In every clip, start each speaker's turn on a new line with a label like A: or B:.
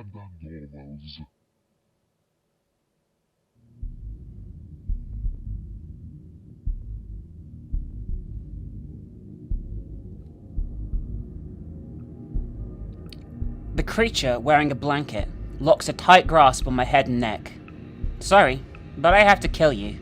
A: The creature, wearing a blanket, locks a tight grasp on my head and neck. Sorry, but I have to kill you.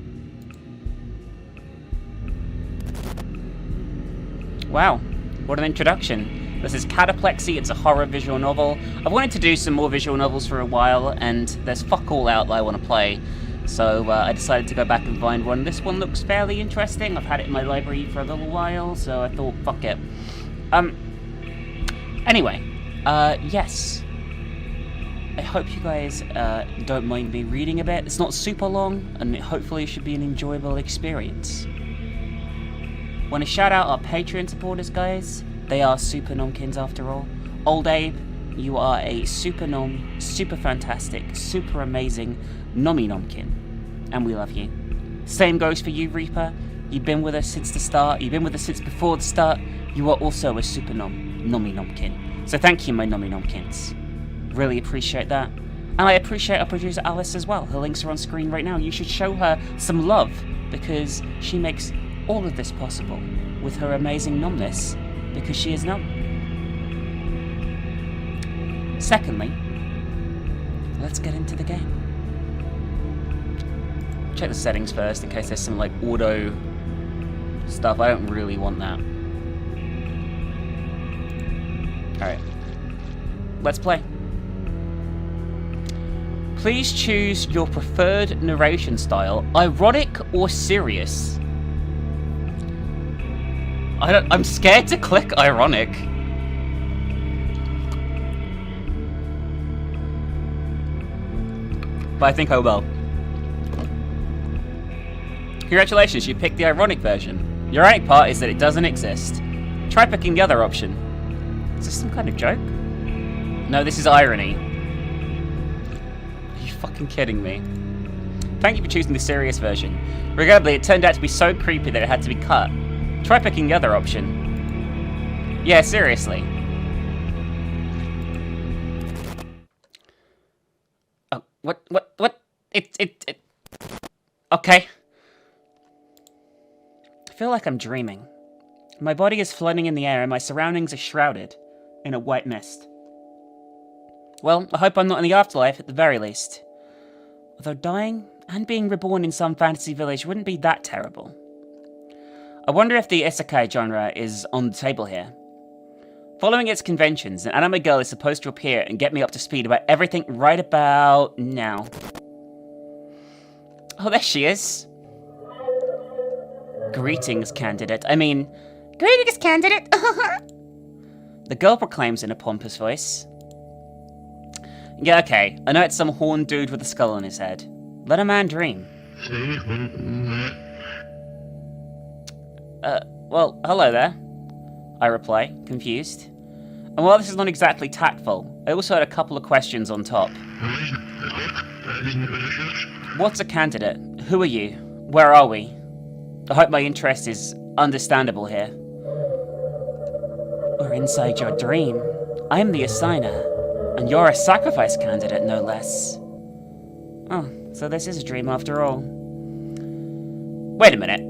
A: Wow, what an introduction. This is Cataplexy, it's a horror visual novel. I've wanted to do some more visual novels for a while, and there's fuck all out that I want to play. So I decided to go back and find one. This one looks fairly interesting. I've had it in my library for a little while, so I thought, fuck it. Anyway, yes. I hope you guys don't mind me reading a bit. It's not super long, and hopefully it should be an enjoyable experience. Want to shout out our Patreon supporters, guys. They are super nomkins after all. Old Abe, you are a super nom, super fantastic, super amazing nommy nomkin. And we love you. Same goes for you, Reaper. You've been with us since the start. You've been with us since before the start. You are also a super nommy nomkin. So thank you, my nommy nomkins. Really appreciate that. And I appreciate our producer Alice as well. Her links are on screen right now. You should show her some love, because she makes all of this possible with her amazing numbness, because she is numb. Secondly, let's get into the game. Check the settings first in case there's some like auto stuff. I don't really want that. Alright. Let's play. Please choose your preferred narration style, ironic or serious. I'm scared to click ironic. But I think I will. Congratulations, you picked the ironic version. The ironic part is that it doesn't exist. Try picking the other option. Is this some kind of joke? No, this is irony. Are you fucking kidding me? Thank you for choosing the serious version. Regrettably, it turned out to be so creepy that it had to be cut. Try picking the other option. Yeah, seriously. Oh, what? It. Okay. I feel like I'm dreaming. My body is floating in the air and my surroundings are shrouded in a white mist. Well, I hope I'm not in the afterlife at the very least. Although dying and being reborn in some fantasy village wouldn't be that terrible. I wonder if the isekai genre is on the table here. Following its conventions, an anime girl is supposed to appear and get me up to speed about everything right about now. Oh, there she is. Greetings, candidate. Greetings, candidate! The girl proclaims in a pompous voice. Yeah, okay. I know it's some horned dude with a skull on his head. Let a man dream. Well, hello there, I reply, confused. And while this is not exactly tactful, I also had a couple of questions on top. What's a candidate? Who are you? Where are we? I hope my interest is understandable here. We're inside your dream. I'm the assigner, and you're a sacrifice candidate, no less. Oh, so this is a dream after all. Wait a minute.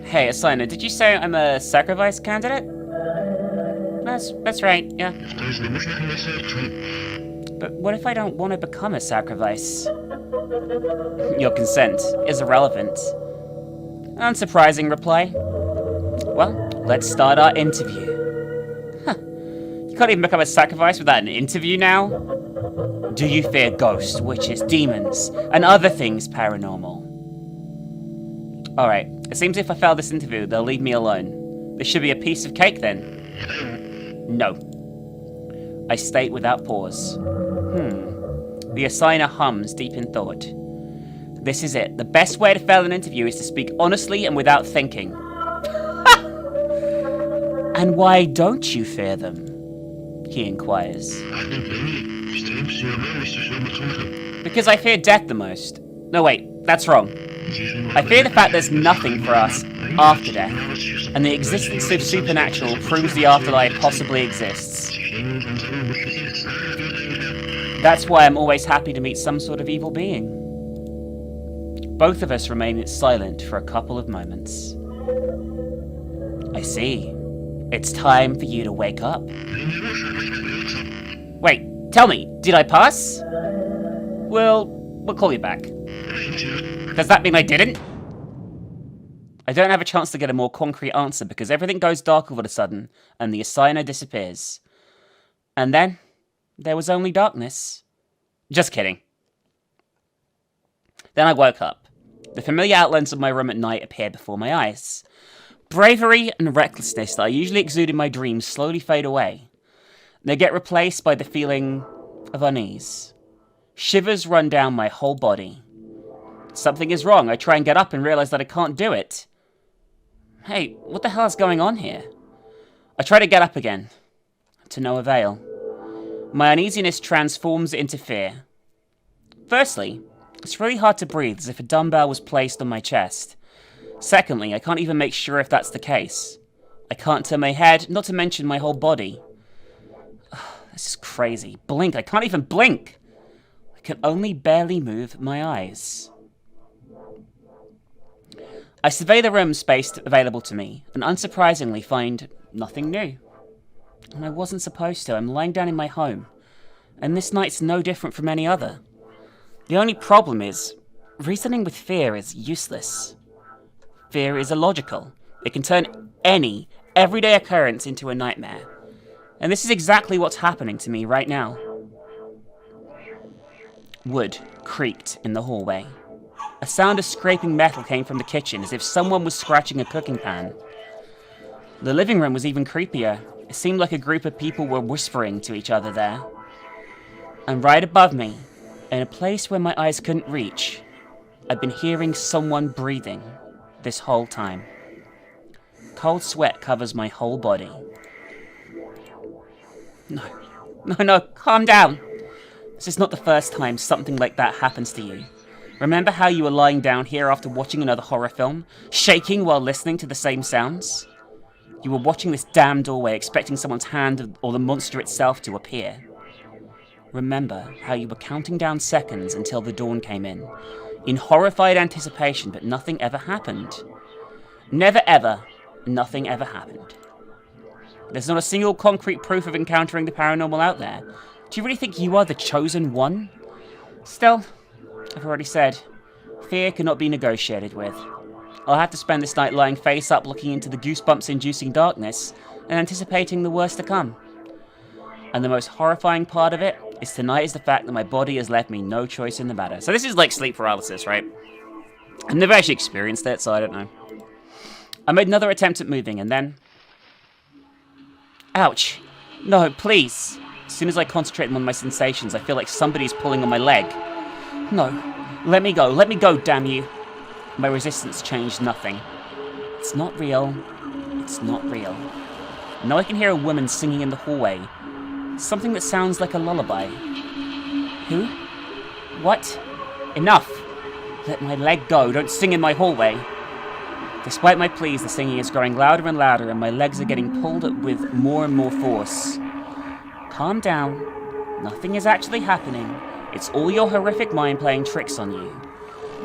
A: Hey, assigner, did you say I'm a sacrifice candidate? That's right, yeah. But what if I don't want to become a sacrifice? Your consent is irrelevant. Unsurprising reply. Well, let's start our interview. Huh. You can't even become a sacrifice without an interview now? Do you fear ghosts, witches, demons, and other things paranormal? Alright, it seems if I fail this interview, they'll leave me alone. This should be a piece of cake then. No. I state without pause. The assigner hums deep in thought. This is it. The best way to fail an interview is to speak honestly and without thinking. And why don't you fear them? He inquires. Because I fear death the most. No, wait, that's wrong. I fear the fact there's nothing for us after death, and the existence of supernatural proves the afterlife possibly exists. That's why I'm always happy to meet some sort of evil being. Both of us remain silent for a couple of moments. I see. It's time for you to wake up. Wait, tell me, did I pass? We'll call you back. Does that mean I didn't? I don't have a chance to get a more concrete answer because everything goes dark all of a sudden and the assigner disappears. And then, there was only darkness. Just kidding. Then I woke up. The familiar outlines of my room at night appeared before my eyes. Bravery and recklessness that I usually exude in my dreams slowly fade away. They get replaced by the feeling of unease. Shivers run down my whole body. Something is wrong. I try and get up and realize that I can't do it. Hey, what the hell is going on here? I try to get up again. To no avail. My uneasiness transforms into fear. Firstly, it's really hard to breathe as if a dumbbell was placed on my chest. Secondly, I can't even make sure if that's the case. I can't turn my head, not to mention my whole body. This is crazy. Blink, I can't even blink! I can only barely move my eyes. I survey the room space available to me, and unsurprisingly find nothing new. And I wasn't supposed to. I'm lying down in my home, and this night's no different from any other. The only problem is, reasoning with fear is useless. Fear is illogical. It can turn any everyday occurrence into a nightmare. And this is exactly what's happening to me right now. Wood creaked in the hallway. A sound of scraping metal came from the kitchen, as if someone was scratching a cooking pan. The living room was even creepier. It seemed like a group of people were whispering to each other there. And right above me, in a place where my eyes couldn't reach, I'd been hearing someone breathing this whole time. Cold sweat covers my whole body. No, calm down. This is not the first time something like that happens to you. Remember how you were lying down here after watching another horror film, shaking while listening to the same sounds? You were watching this damn doorway, expecting someone's hand or the monster itself to appear. Remember how you were counting down seconds until the dawn came in horrified anticipation, but nothing ever happened. Never ever, nothing ever happened. There's not a single concrete proof of encountering the paranormal out there. Do you really think you are the chosen one? Still, I've already said, fear cannot be negotiated with. I'll have to spend this night lying face up looking into the goosebumps-inducing darkness and anticipating the worst to come. And the most horrifying part of it is tonight is the fact that my body has left me no choice in the matter. So this is like sleep paralysis, right? I've never actually experienced it, so I don't know. I made another attempt at moving and then... Ouch. No, please. As soon as I concentrate on my sensations, I feel like somebody's pulling on my leg. No. Let me go, damn you. My resistance changed nothing. It's not real. It's not real. Now I can hear a woman singing in the hallway. Something that sounds like a lullaby. Who? What? Enough! Let my leg go, don't sing in my hallway. Despite my pleas, the singing is growing louder and louder, and my legs are getting pulled with more and more force. Calm down. Nothing is actually happening. It's all your horrific mind playing tricks on you.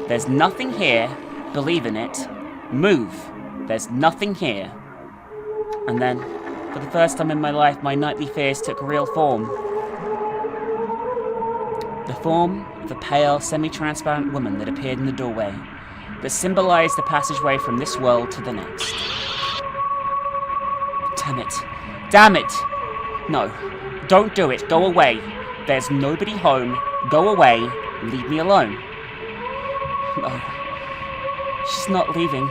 A: There's nothing here. Believe in it. Move. There's nothing here. And then, for the first time in my life, my nightly fears took real form. The form of a pale, semi-transparent woman that appeared in the doorway, that symbolized the passageway from this world to the next. Damn it. Damn it! No. Don't do it. Go away. There's nobody home. Go away. Leave me alone. No. She's not leaving.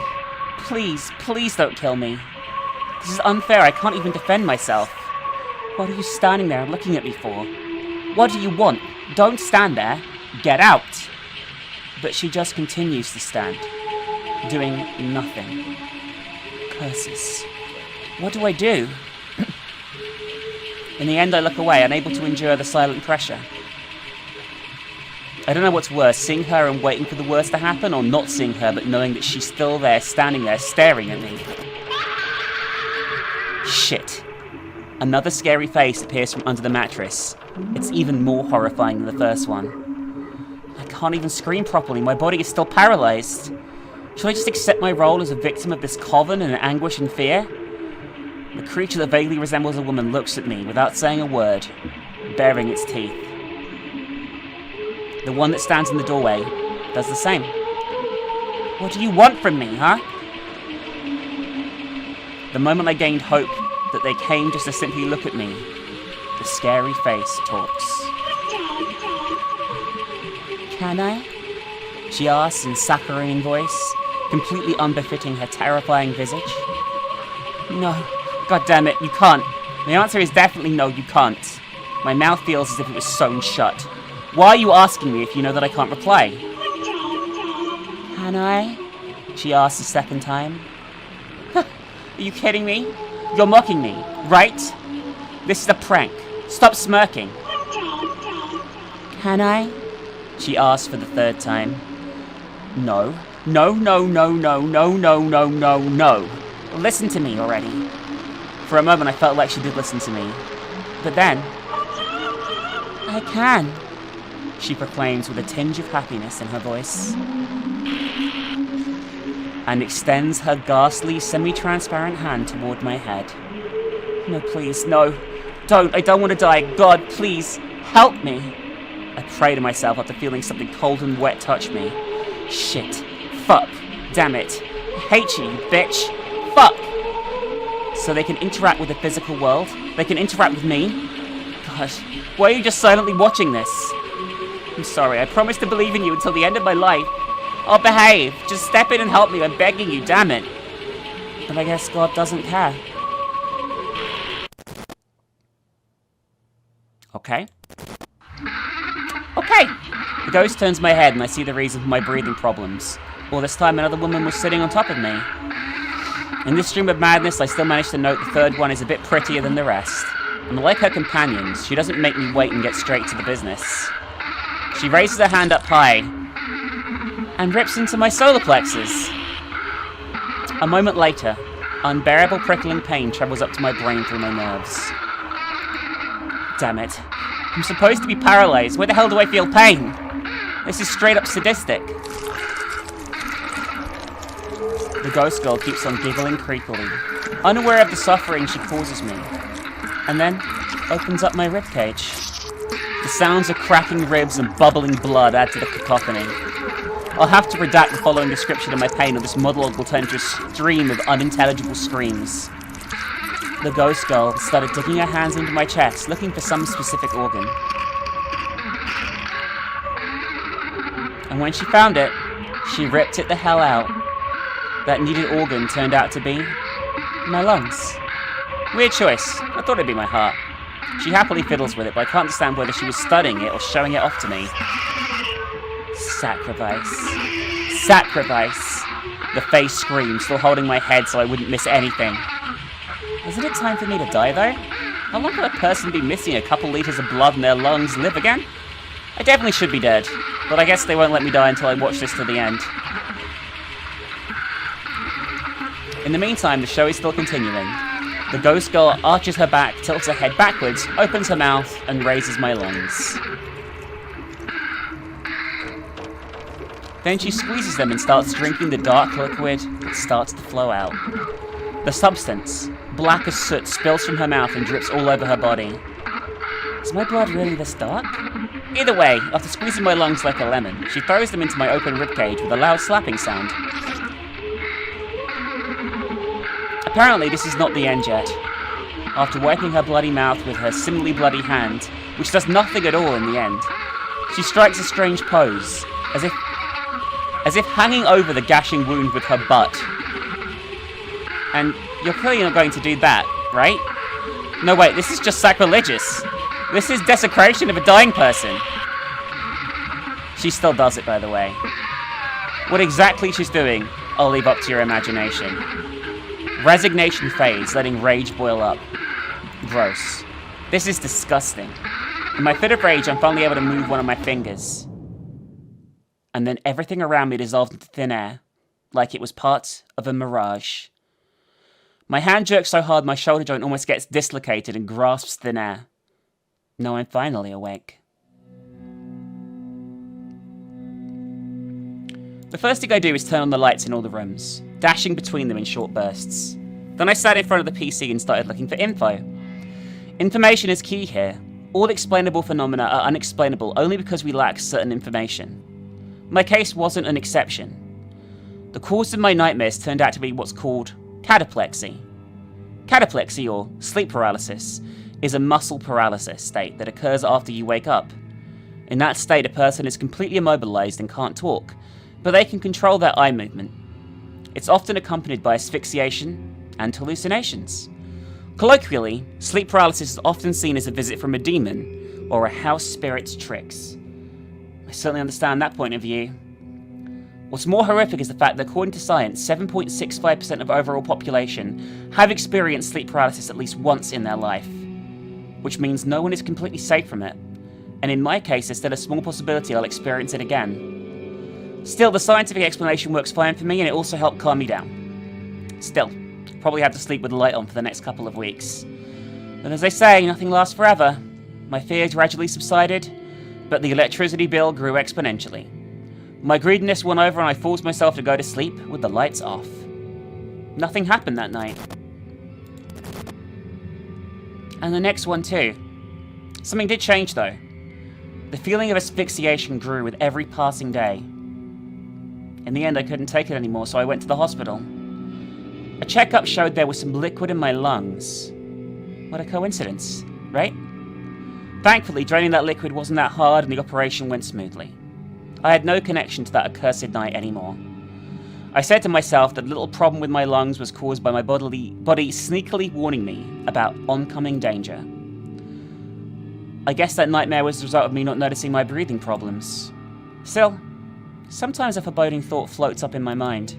A: Please, please don't kill me. This is unfair. I can't even defend myself. What are you standing there looking at me for? What do you want? Don't stand there. Get out. But she just continues to stand, doing nothing. Curses. What do I do? In the end, I look away, unable to endure the silent pressure. I don't know what's worse, seeing her and waiting for the worst to happen, or not seeing her but knowing that she's still there, standing there, staring at me. Shit. Another scary face appears from under the mattress. It's even more horrifying than the first one. I can't even scream properly. My body is still paralyzed. Should I just accept my role as a victim of this coven in anguish and fear? The creature that vaguely resembles a woman looks at me without saying a word, baring its teeth. The one that stands in the doorway does the same. What do you want from me, huh? The moment I gained hope that they came just to simply look at me, the scary face talks. Can I? She asks in saccharine voice, completely unbefitting her terrifying visage. No. God damn it, you can't. The answer is definitely no, you can't. My mouth feels as if it was sewn shut. Why are you asking me if you know that I can't reply? Can I? She asks a second time. Are you kidding me? You're mocking me, right? This is a prank. Stop smirking. Can I? She asks for the third time. No. No, no, no, no, no, no, no, no, no. Listen to me already. For a moment I felt like she did listen to me. But then... I can, she proclaims with a tinge of happiness in her voice. And extends her ghastly, semi-transparent hand toward my head. No, please, no. Don't, I don't want to die. God, please, help me. I pray to myself after feeling something cold and wet touch me. Shit. Fuck. Damn it. I hate you, bitch. Fuck. So they can interact with the physical world? They can interact with me? God, why are you just silently watching this? I'm sorry, I promise to believe in you until the end of my life. I'll behave. Just step in and help me. I'm begging you, damn it. But I guess God doesn't care. Okay. Okay! The ghost turns my head and I see the reason for my breathing problems. All this time another woman was sitting on top of me. In this stream of madness, I still managed to note the third one is a bit prettier than the rest. And like her companions, she doesn't make me wait and get straight to the business. She raises her hand up high and rips into my solar plexus. A moment later, unbearable prickling pain travels up to my brain through my nerves. Damn it. I'm supposed to be paralyzed. Where the hell do I feel pain? This is straight up sadistic. The ghost girl keeps on giggling creepily, unaware of the suffering she causes me, and then opens up my ribcage. The sounds of cracking ribs and bubbling blood add to the cacophony. I'll have to redact the following description of my pain or this monologue will turn into a stream of unintelligible screams. The ghost girl started digging her hands into my chest, looking for some specific organ. And when she found it, she ripped it the hell out. That needed organ turned out to be my lungs. Weird choice. I thought it'd be my heart. She happily fiddles with it, but I can't understand whether she was studying it or showing it off to me. Sacrifice. Sacrifice. The face screamed, still holding my head so I wouldn't miss anything. Isn't it time for me to die, though? How long could a person be missing a couple liters of blood in their lungs live again? I definitely should be dead, but I guess they won't let me die until I watch this to the end. In the meantime, the show is still continuing. The ghost girl arches her back, tilts her head backwards, opens her mouth, and raises my lungs. Then she squeezes them and starts drinking the dark liquid that starts to flow out. The substance, black as soot, spills from her mouth and drips all over her body. Is my blood really this dark? Either way, after squeezing my lungs like a lemon, she throws them into my open ribcage with a loud slapping sound. Apparently, this is not the end yet. After wiping her bloody mouth with her similarly bloody hand, which does nothing at all in the end, she strikes a strange pose, as if hanging over the gashing wound with her butt. And you're clearly not going to do that, right? No, wait, this is just sacrilegious. This is desecration of a dying person. She still does it, by the way. What exactly she's doing, I'll leave up to your imagination. Resignation fades, letting rage boil up. Gross. This is disgusting. In my fit of rage, I'm finally able to move one of my fingers. And then everything around me dissolved into thin air, like it was part of a mirage. My hand jerks so hard my shoulder joint almost gets dislocated and grasps thin air. Now I'm finally awake. The first thing I do is turn on the lights in all the rooms, dashing between them in short bursts. Then I sat in front of the PC and started looking for info. Information is key here. All explainable phenomena are unexplainable only because we lack certain information. My case wasn't an exception. The cause of my nightmares turned out to be what's called cataplexy. Cataplexy, or sleep paralysis, is a muscle paralysis state that occurs after you wake up. In that state, a person is completely immobilized and can't talk, but they can control their eye movement. It's often accompanied by asphyxiation and hallucinations. Colloquially, sleep paralysis is often seen as a visit from a demon or a house spirit's tricks. I certainly understand that point of view. What's more horrific is the fact that according to science, 7.65% of overall population have experienced sleep paralysis at least once in their life, which means no one is completely safe from it. And in my case, there's still a small possibility I'll experience it again. Still, the scientific explanation works fine for me, and it also helped calm me down. Still, probably have to sleep with the light on for the next couple of weeks. But as they say, nothing lasts forever. My fears gradually subsided, but the electricity bill grew exponentially. My greediness won over and I forced myself to go to sleep with the lights off. Nothing happened that night. And the next one too. Something did change though. The feeling of asphyxiation grew with every passing day. In the end, I couldn't take it anymore, so I went to the hospital. A checkup showed there was some liquid in my lungs. What a coincidence, right? Thankfully, draining that liquid wasn't that hard and the operation went smoothly. I had no connection to that accursed night anymore. I said to myself that the little problem with my lungs was caused by my body sneakily warning me about oncoming danger. I guess that nightmare was the result of me not noticing my breathing problems. Still, sometimes a foreboding thought floats up in my mind.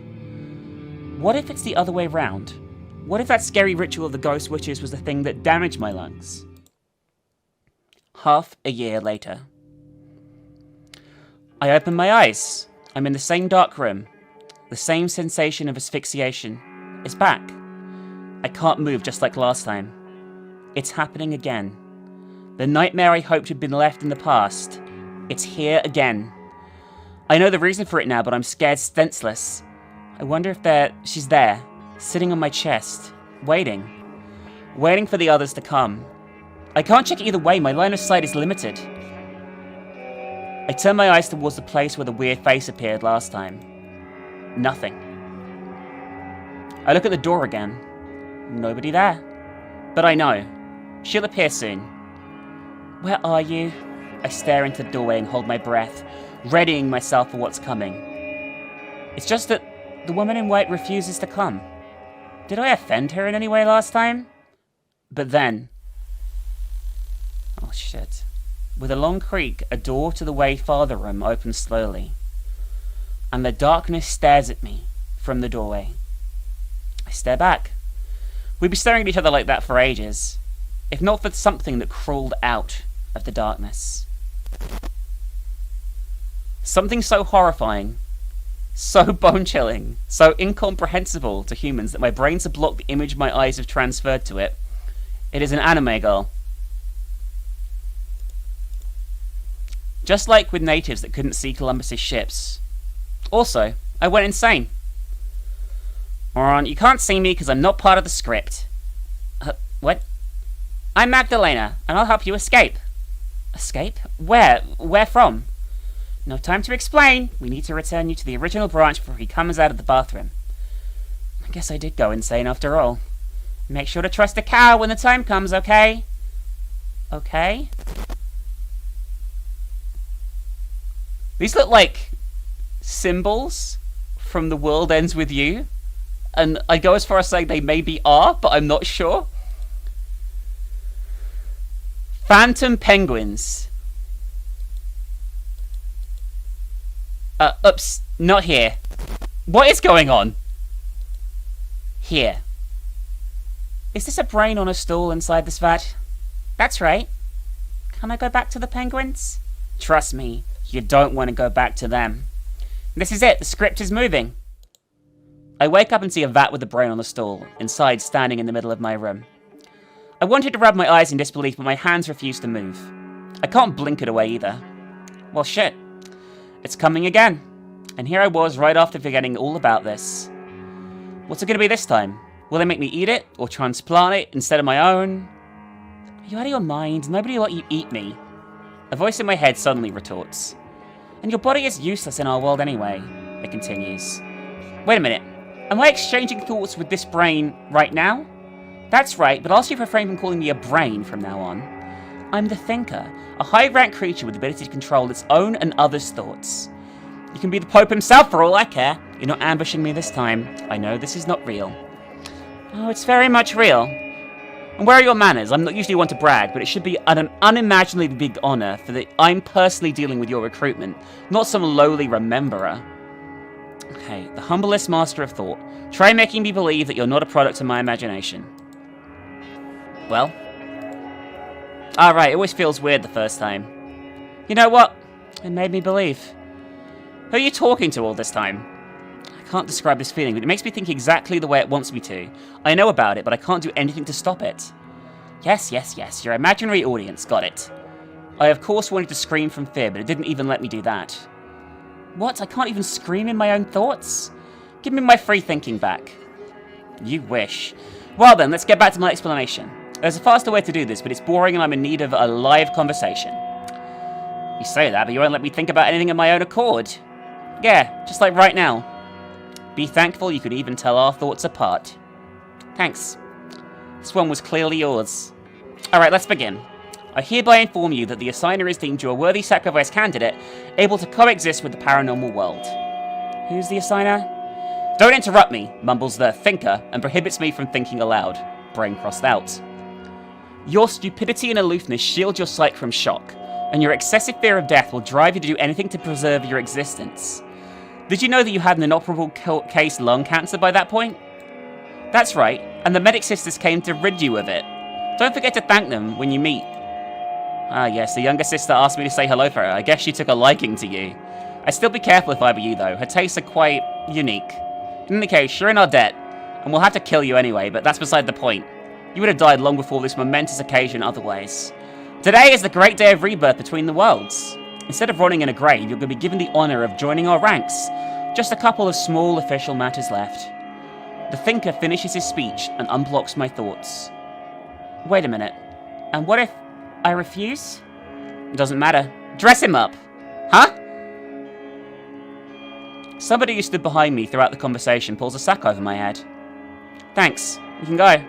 A: What if it's the other way round? What if that scary ritual of the ghost witches was the thing that damaged my lungs? Half a year later. I open my eyes. I'm in the same dark room. The same sensation of asphyxiation is back. I can't move just like last time. It's happening again. The nightmare I hoped had been left in the past. It's here again. I know the reason for it now, but I'm scared senseless. I wonder if she's there, sitting on my chest, waiting for the others to come. I can't check either way, my line of sight is limited. I turn my eyes towards the place where the weird face appeared last time. Nothing. I look at the door again. Nobody there. But I know. She'll appear soon. Where are you? I stare into the doorway and hold my breath, readying myself for what's coming. It's just that the woman in white refuses to come. Did I offend her in any way last time? But then... oh shit. With a long creak, a door to the way farther room opens slowly. And the darkness stares at me from the doorway. I stare back. We'd be staring at each other like that for ages, if not for something that crawled out of the darkness. Something so horrifying, so bone-chilling, so incomprehensible to humans that my brains have blocked the image my eyes have transferred to it. It is an anime girl. Just like with natives that couldn't see Columbus's ships. Also, I went insane. Moron, you can't see me because I'm not part of the script. What? I'm Magdalena, and I'll help you escape. Escape? Where? Where from? No time to explain. We need to return you to the original branch before he comes out of the bathroom. I guess I did go insane after all. Make sure to trust a cow when the time comes, okay? Okay? These look like symbols from The World Ends With You. And I go as far as saying they maybe are, but I'm not sure. Phantom penguins. Oops, not here. What is going on? Here. Is this a brain on a stool inside this vat? That's right. Can I go back to the penguins? Trust me, you don't want to go back to them. This is it, the script is moving. I wake up and see a vat with the brain on the stool, inside standing in the middle of my room. I wanted to rub my eyes in disbelief, but my hands refused to move. I can't blink it away either. Well, shit. It's coming again. And here I was right after forgetting all about this. What's it going to be this time? Will they make me eat it, or transplant it instead of my own? Are you out of your mind? Nobody will let you eat me. A voice in my head suddenly retorts. And your body is useless in our world anyway, it continues. Wait a minute. Am I exchanging thoughts with this brain right now? That's right, but ask you to refrain from calling me a brain from now on. I'm the Thinker, a high-rank creature with the ability to control its own and others' thoughts. You can be the Pope himself for all I care. You're not ambushing me this time. I know this is not real. Oh, it's very much real. And where are your manners? I'm not usually one to brag, but it should be an unimaginably big honor for that I'm personally dealing with your recruitment, not some lowly rememberer. Okay, the humblest master of thought. Try making me believe that you're not a product of my imagination. Well. Alright, it always feels weird the first time. You know what? It made me believe. Who are you talking to all this time? I can't describe this feeling, but it makes me think exactly the way it wants me to. I know about it, but I can't do anything to stop it. Yes, your imaginary audience, got it. I of course wanted to scream from fear, but it didn't even let me do that. What? I can't even scream in my own thoughts? Give me my free thinking back. You wish. Well then, let's get back to my explanation. There's a faster way to do this, but it's boring and I'm in need of a live conversation. You say that, but you won't let me think about anything of my own accord. Yeah, just like right now. Be thankful you could even tell our thoughts apart. Thanks. This one was clearly yours. Alright, let's begin. I hereby inform you that the assigner is deemed you a worthy sacrifice candidate, able to coexist with the paranormal world. Who's the assigner? Don't interrupt me, mumbles the Thinker, and prohibits me from thinking aloud. Brain crossed out. Your stupidity and aloofness shield your psyche from shock, and your excessive fear of death will drive you to do anything to preserve your existence. Did you know that you had an inoperable case lung cancer by that point? That's right, and the medic sisters came to rid you of it. Don't forget to thank them when you meet. Ah yes, the younger sister asked me to say hello for her. I guess she took a liking to you. I'd still be careful if I were you though, her tastes are quite unique. In any case, you're in our debt, and we'll have to kill you anyway, but that's beside the point. You would have died long before this momentous occasion otherwise. Today is the great day of rebirth between the worlds. Instead of rotting in a grave, you're going to be given the honor of joining our ranks. Just a couple of small official matters left. The Thinker finishes his speech and unblocks my thoughts. Wait a minute. And what if I refuse? It doesn't matter. Dress him up. Huh? Somebody who stood behind me throughout the conversation pulls a sack over my head. Thanks. You can go.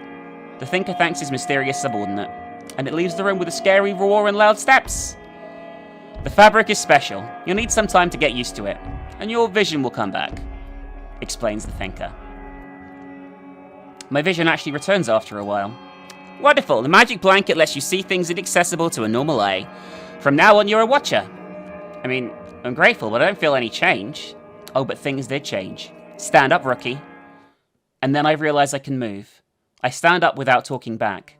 A: The Thinker thanks his mysterious subordinate, and it leaves the room with a scary roar and loud steps. The fabric is special. You'll need some time to get used to it, and your vision will come back, explains the Thinker. My vision actually returns after a while. Wonderful, the magic blanket lets you see things inaccessible to a normal eye. From now on, you're a watcher. I mean, I'm grateful, but I don't feel any change. Oh, but things did change. Stand up, rookie. And then I realize I can move. I stand up without talking back.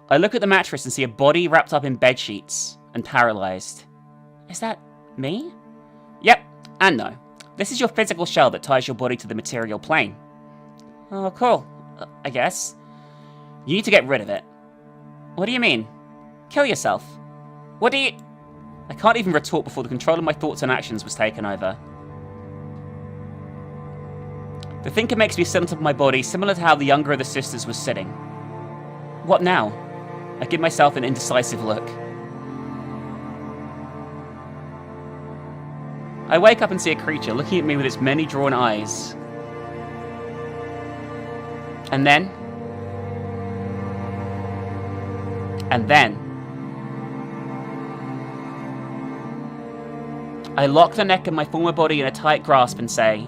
A: I look at the mattress and see a body wrapped up in bed sheets and paralyzed. Is that me? Yep, and no. This is your physical shell that ties your body to the material plane. Oh, cool. I guess. You need to get rid of it. What do you mean? Kill yourself. What do you... I can't even retort before the control of my thoughts and actions was taken over. The Thinker makes me sit on top of my body, similar to how the younger of the sisters was sitting. What now? I give myself an indecisive look. I wake up and see a creature looking at me with its many drawn eyes. And then... I lock the neck of my former body in a tight grasp and say...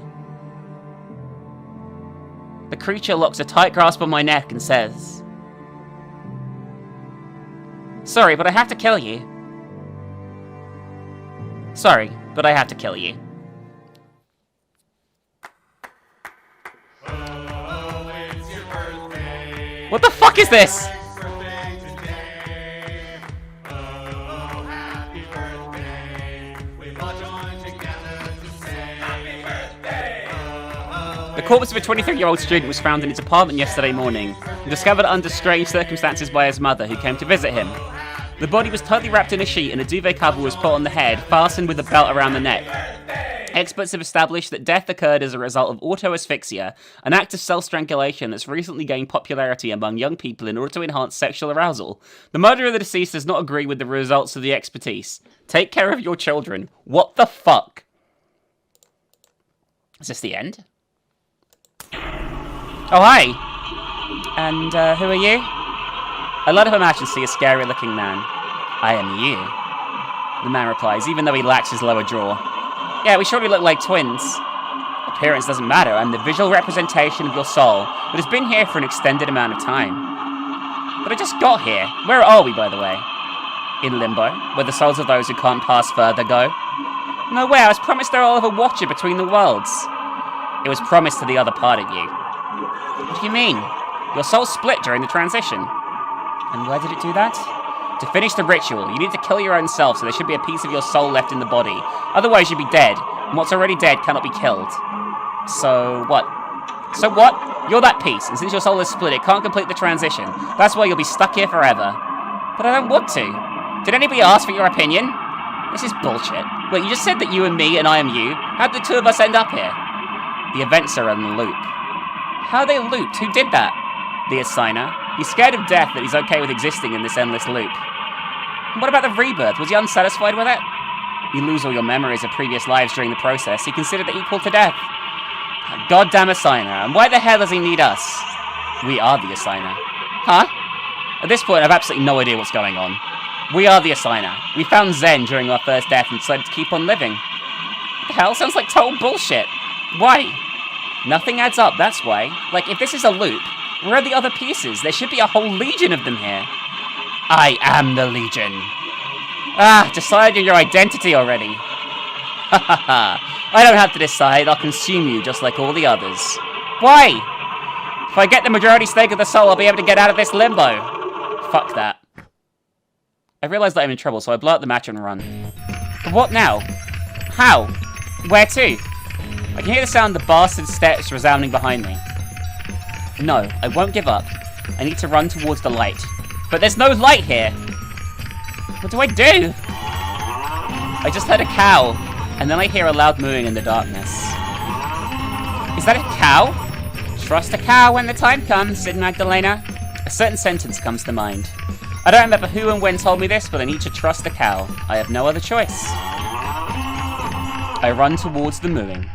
A: The creature locks a tight grasp on my neck and says... Sorry, but I have to kill you. Sorry, but I have to kill you.
B: Oh, it's your birthday.
A: What the fuck is this? corpse of a 23-year-old student was found in his apartment yesterday morning and discovered under strange circumstances by his mother, who came to visit him. The body was tightly wrapped in a sheet and a duvet cover was put on the head, fastened with a belt around the neck. Experts have established that death occurred as a result of auto-asphyxia, an act of self-strangulation that's recently gained popularity among young people in order to enhance sexual arousal. The murderer of the deceased does not agree with the results of the expertise. Take care of your children. What the fuck? Is this the end? Oh, hi. And, who are you? A lot of imagine see a scary-looking man. I am you. The man replies, even though he lacks his lower jaw. Yeah, we surely look like twins. Appearance doesn't matter. I'm the visual representation of your soul that has been here for an extended amount of time. But I just got here. Where are we, by the way? In Limbo, where the souls of those who can't pass further go. No way, I was promised the role of a watcher between the worlds. It was promised to the other part of you. What do you mean? Your soul split during the transition. And why did it do that? To finish the ritual, you need to kill your own self, so there should be a piece of your soul left in the body. Otherwise, you'd be dead, and what's already dead cannot be killed. So what? So what? You're that piece, and since your soul is split, it can't complete the transition. That's why you'll be stuck here forever. But I don't want to. Did anybody ask for your opinion? This is bullshit. Wait, you just said that you and me and I am you? How did the two of us end up here? The events are in a loop. How are they looped? Who did that? The assigner. He's scared of death, that he's okay with existing in this endless loop. And what about the rebirth? Was he unsatisfied with it? You lose all your memories of previous lives during the process. He considered it equal to death. A goddamn assigner. And why the hell does he need us? We are the assigner. Huh? At this point, I have absolutely no idea what's going on. We are the assigner. We found Zen during our first death and decided to keep on living. What the hell? Sounds like total bullshit. Why? Nothing adds up, that's why. Like, if this is a loop, where are the other pieces? There should be a whole legion of them here. I am the legion. Ah, decide on your identity already. Ha ha ha. I don't have to decide, I'll consume you just like all the others. Why? If I get the majority stake of the soul, I'll be able to get out of this limbo. Fuck that. I realise that I'm in trouble, so I blow up the match and run. But what now? How? Where to? I can hear the sound of the bastard steps resounding behind me. No, I won't give up. I need to run towards the light. But there's no light here! What do I do? I just heard a cow, and then I hear a loud mooing in the darkness. Is that a cow? Trust a cow when the time comes, said Magdalena. A certain sentence comes to mind. I don't remember who and when told me this, but I need to trust a cow. I have no other choice. I run towards the mooing.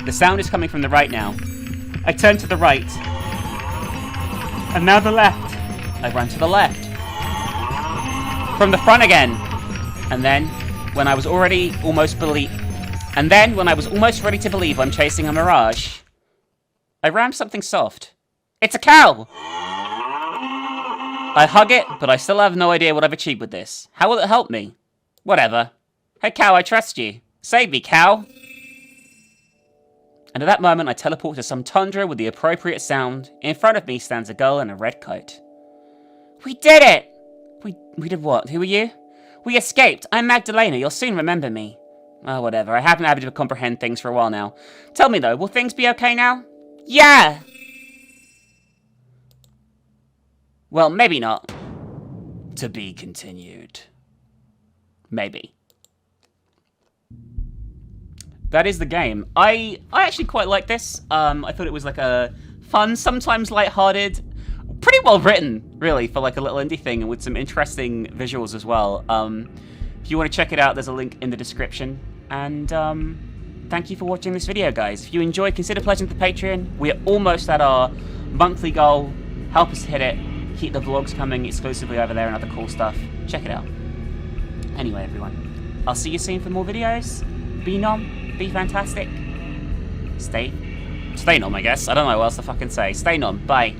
A: The sound is coming from the right now. I turn to the right. And now the left. I run to the left. From the front again. And then, when I was already almost ready to believe I'm chasing a mirage, I ram something soft. It's a cow! I hug it, but I still have no idea what I've achieved with this. How will it help me? Whatever. Hey cow, I trust you. Save me, cow! And at that moment, I teleport to some tundra with the appropriate sound. In front of me stands a girl in a red coat. We did it! We did what? Who are you? We escaped. I'm Magdalena. You'll soon remember me. Oh, whatever. I haven't been able to comprehend things for a while now. Tell me, though, will things be okay now? Yeah! Well, maybe not. To be continued. Maybe. That is the game. I actually quite like this. I thought it was like a fun, sometimes lighthearted, pretty well written, really, for like a little indie thing, and with some interesting visuals as well. If you want to check it out, there's a link in the description. And thank you for watching this video, guys. If you enjoyed, consider pledging to the Patreon. We are almost at our monthly goal. Help us hit it. Keep the vlogs coming exclusively over there and other cool stuff. Check it out. Anyway, everyone, I'll see you soon for more videos. Be nom, be fantastic. Stay nom, I guess. I don't know what else to fucking say. Stay nom. Bye.